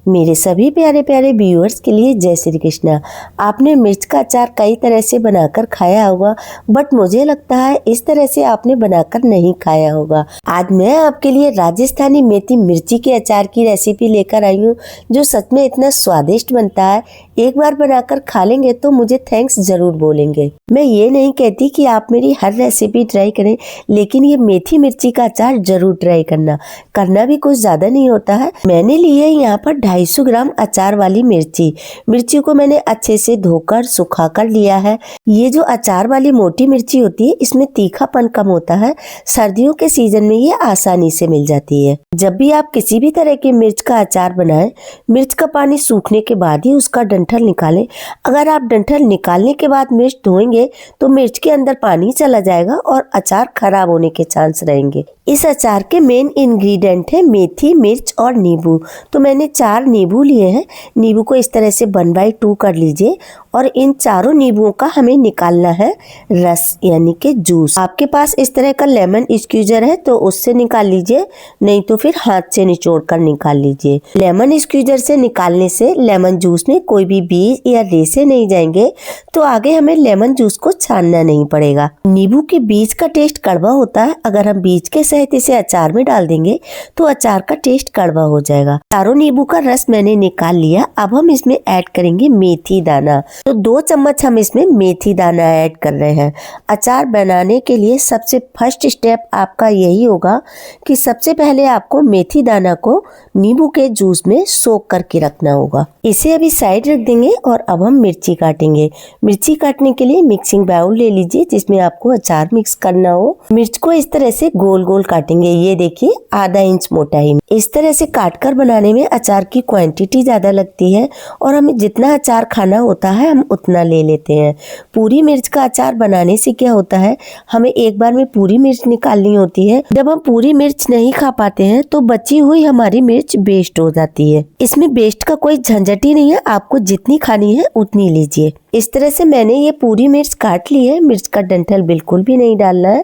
मेरे सभी प्यारे प्यारे व्यूअर्स के लिए जय श्री कृष्णा। आपने मिर्च का अचार कई तरह से बनाकर खाया होगा, बट मुझे लगता है इस तरह से आपने बनाकर नहीं खाया होगा। आज मैं आपके लिए राजस्थानी मेथी मिर्ची के अचार की रेसिपी लेकर आई हूँ, जो सच में इतना स्वादिष्ट बनता है। एक बार बनाकर खा लेंगे तो मुझे थैंक्स जरूर बोलेंगे। मैं ये नहीं कहती कि आप मेरी हर रेसिपी ट्राई करें, लेकिन ये मेथी मिर्ची का अचार जरूर ट्राई करना भी कुछ ज्यादा नहीं होता है। मैंने ली है यहाँ पर 250 ग्राम अचार वाली मिर्ची को मैंने अच्छे से धोकर सुखा कर लिया है। ये जो अचार वाली मोटी मिर्ची होती है, इसमें तीखापन कम होता है। सर्दियों के सीजन में ये आसानी से मिल जाती है। जब भी आप किसी भी तरह की मिर्च का अचार बनाएं, मिर्च का पानी सूखने के बाद ही उसका डंठल निकालें। अगर आप डंठल निकालने के बाद मिर्च धोएंगे तो मिर्च के अंदर पानी चला जाएगा और अचार खराब होने के चांस रहेंगे। इस अचार के मेन इंग्रेडिएंट है मेथी, मिर्च और नींबू। तो मैंने 4 नींबू लिए हैं। नींबू को इस तरह से 1/2 कर लीजिए और इन चारों नींबुओं का हमें निकालना है रस, यानी कि जूस। आपके पास इस तरह का लेमन स्क्वीजर है तो उससे निकाल लीजिए, नहीं तो फिर हाथ से निचोड़ कर निकाल लीजिए। लेमन स्क्वीजर से निकालने से लेमन जूस में कोई भी बीज या रेसे नहीं जाएंगे, तो आगे हमें लेमन जूस को छानना नहीं पड़ेगा। नींबू के बीज का टेस्ट कड़वा होता है। अगर हम बीज के सहित इसे अचार में डाल देंगे तो अचार का टेस्ट कड़वा हो जाएगा। चारों नींबू का रस मैंने निकाल लिया। अब हम इसमें ऐड करेंगे मेथी दाना। तो 2 चम्मच हम इसमें मेथी दाना ऐड कर रहे हैं। अचार बनाने के लिए सबसे फर्स्ट स्टेप आपका यही होगा कि सबसे पहले आपको मेथी दाना को नींबू के जूस में सोख करके रखना होगा। इसे अभी साइड रख देंगे और अब हम मिर्ची काटेंगे। मिर्ची काटने के लिए मिक्सिंग बाउल ले लीजिए जिसमें आपको अचार मिक्स करना हो। मिर्च को इस तरह से गोल गोल काटेंगे। ये देखिए, ½ इंच मोटाई। इस तरह से काटकर बनाने में अचार की क्वांटिटी ज्यादा लगती है और हमें जितना अचार खाना होता है हम उतना ले लेते हैं। पूरी मिर्च का अचार बनाने से क्या होता है, हमें एक बार में पूरी मिर्च निकालनी होती है। जब हम पूरी मिर्च नहीं खा पाते हैं तो बची हुई हमारी मिर्च वेस्ट हो जाती है। इसमें वेस्ट का कोई झंझट ही नहीं है, आपको जितनी खानी है उतनी लीजिए। इस तरह से मैंने ये पूरी मिर्च काट ली है। मिर्च का डंठल बिल्कुल भी नहीं डालना है।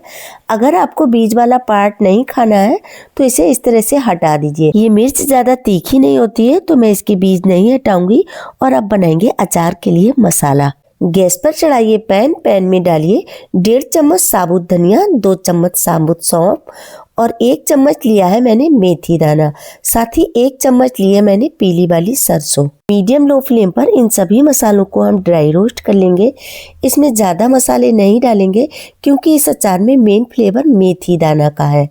अगर आपको बीज वाला पार्ट नहीं खाना है तो इसे इस तरह से हटा दीजिए। ये मिर्च ज्यादा तीखी नहीं होती है तो मैं इसके बीज नहीं हटाऊंगी। और अब बनाएंगे अचार के लिए मसाला। गैस पर चढ़ाइए पैन में डालिए 1.5 चम्मच साबुत धनिया, 2 चम्मच साबुत सौंफ और 1 चम्मच लिया है मैंने मेथी दाना। साथ ही 1 चम्मच लिया मैंने पीली वाली सरसों। मीडियम लो फ्लेम पर इन सभी मसालों को हम ड्राई रोस्ट कर लेंगे। इसमें ज्यादा मसाले नहीं डालेंगे क्योंकि इस अचार में मेन फ्लेवर मेथी दाना का है।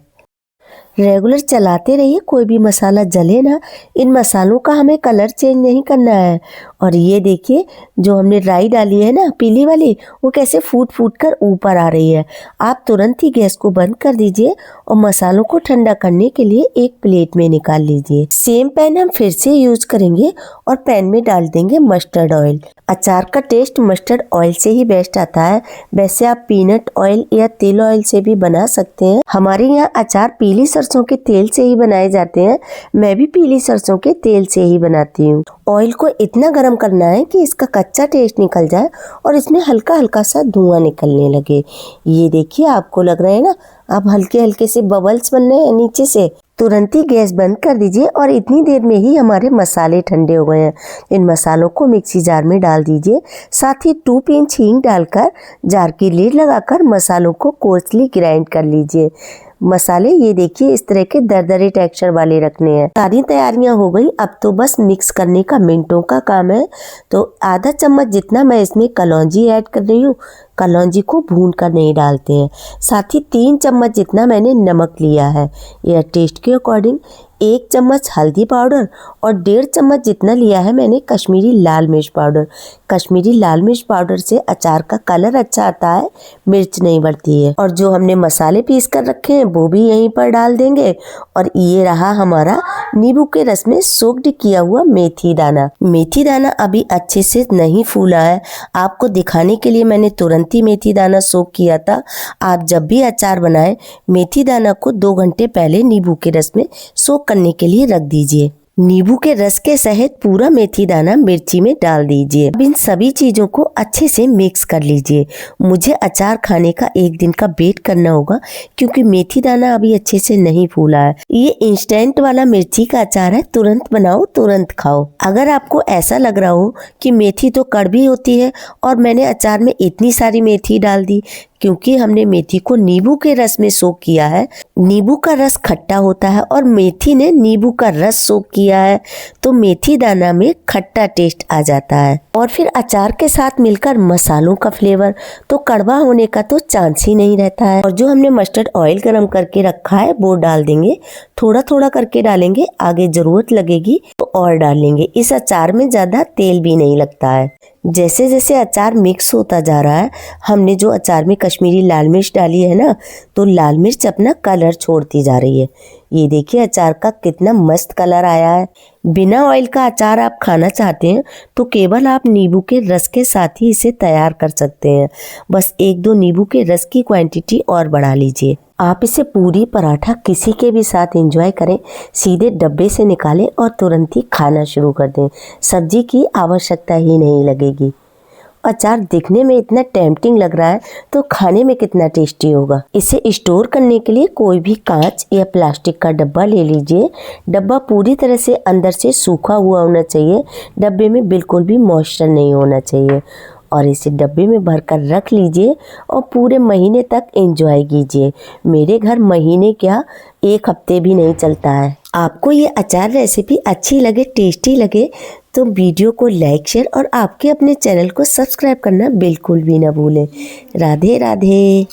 रेगुलर चलाते रहिए, कोई भी मसाला जले ना। इन मसालों का हमें कलर चेंज नहीं करना है। और ये देखिए, जो हमने राई डाली है ना पीली वाली, वो कैसे फूट कर ऊपर आ रही है। आप तुरंत ही गैस को बंद कर दीजिए और मसालों को ठंडा करने के लिए एक प्लेट में निकाल लीजिए। सेम पैन हम फिर से यूज करेंगे और पैन में डाल देंगे मस्टर्ड ऑयल। अचार का टेस्ट मस्टर्ड ऑयल से ही बेस्ट आता है। वैसे आप पीनट ऑयल या तिल ऑयल से भी बना सकते हैं। हमारे यहाँ अचार पीली सरसों के तेल से ही बनाए जाते हैं। मैं भी पीली सरसों के तेल से ही बनाती हूँ। ऑयल को इतना गर्म करना है कि इसका कच्चा टेस्ट निकल जाए और इसमें हल्का हल्का सा धुआं निकलने लगे। ये देखिए, आपको लग रहा है ना, अब हल्के हल्के से बबल्स बन रहे हैं नीचे से। तुरंत ही गैस बंद कर दीजिए और इतनी देर में ही हमारे मसाले ठंडे हो गए हैं। इन मसालों को मिक्सी जार में डाल दीजिए। साथ ही 2 पिंच हींग डालकर जार की लीड लगाकर मसालों को कोर्सली ग्राइंड कर लीजिए। मसाले ये देखिए इस तरह के दरदरे टेक्सचर वाले रखने हैं। सारी तैयारियां हो गई। अब तो बस मिक्स करने का मिनटों का काम है। तो ½ चम्मच जितना मैं इसमें कलौंजी ऐड कर रही हूँ। कलौंजी को भून कर नहीं डालते हैं। साथ ही 3 चम्मच जितना मैंने नमक लिया है, यह टेस्ट के अकॉर्डिंग। 1 चम्मच हल्दी पाउडर और 1.5 चम्मच जितना लिया है मैंने कश्मीरी लाल मिर्च पाउडर। कश्मीरी लाल मिर्च पाउडर से अचार का कलर अच्छा आता है, मिर्च नहीं बढ़ती है। और जो हमने मसाले पीस कर रखे हैं वो भी यहीं पर डाल देंगे। और ये रहा हमारा नींबू के रस में सोक्ड किया हुआ मेथी दाना। मेथी दाना अभी अच्छे से नहीं फूला है। आपको दिखाने के लिए मैंने तुरंत ही मेथी दाना सोक किया था। आप जब भी अचार बनाएं, मेथी दाना को 2 घंटे पहले नींबू के रस में सोक करने के लिए रख दीजिए। नींबू के रस के सहित पूरा मेथी दाना मिर्ची में डाल दीजिए। अब इन सभी चीजों को अच्छे से मिक्स कर लीजिए। मुझे अचार खाने का एक दिन का वेट करना होगा क्योंकि मेथी दाना अभी अच्छे से नहीं फूला है। ये इंस्टेंट वाला मिर्ची का अचार है, तुरंत बनाओ तुरंत खाओ। अगर आपको ऐसा लग रहा हो कि मेथी तो कड़वी होती है और मैंने अचार में इतनी सारी मेथी डाल दी, क्योंकि हमने मेथी को नींबू के रस में सोख किया है। नींबू का रस खट्टा होता है और मेथी ने नींबू का रस सोख किया है, तो मेथी दाना में खट्टा टेस्ट आ जाता है। और फिर अचार के साथ मिलकर मसालों का फ्लेवर, तो कड़वा होने का तो चांस ही नहीं रहता है। और जो हमने मस्टर्ड ऑयल गरम करके रखा है वो डाल देंगे, थोड़ा थोड़ा करके डालेंगे, आगे जरूरत लगेगी तो और डालेंगे। इस अचार में ज्यादा तेल भी नहीं लगता है। जैसे जैसे अचार मिक्स होता जा रहा है, हमने जो अचार में कश्मीरी लाल मिर्च डाली है ना, तो लाल मिर्च अपना कलर छोड़ती जा रही है। ये देखिए अचार का कितना मस्त कलर आया है। बिना ऑयल का अचार आप खाना चाहते हैं तो केवल आप नींबू के रस के साथ ही इसे तैयार कर सकते हैं। बस 1-2 नींबू के रस की क्वांटिटी और बढ़ा लीजिए। आप इसे पूरी पराठा किसी के भी साथ एंजॉय करें, सीधे डब्बे से निकालें और तुरंत ही खाना शुरू कर दें। सब्जी की आवश्यकता ही नहीं लगेगी। अचार दिखने में इतना टेम्पटिंग लग रहा है तो खाने में कितना टेस्टी होगा। इसे स्टोर करने के लिए कोई भी कांच या प्लास्टिक का डब्बा ले लीजिए। डब्बा पूरी तरह से अंदर से सूखा हुआ होना चाहिए, डब्बे में बिल्कुल भी मॉइस्चर नहीं होना चाहिए। और इसे डब्बे में भरकर रख लीजिए और पूरे महीने तक एंजॉय कीजिए। मेरे घर महीने क्या 1 हफ्ते भी नहीं चलता है। आपको ये अचार रेसिपी अच्छी लगे, टेस्टी लगे तो वीडियो को लाइक, शेयर और आपके अपने चैनल को सब्सक्राइब करना बिल्कुल भी ना भूलें। राधे राधे।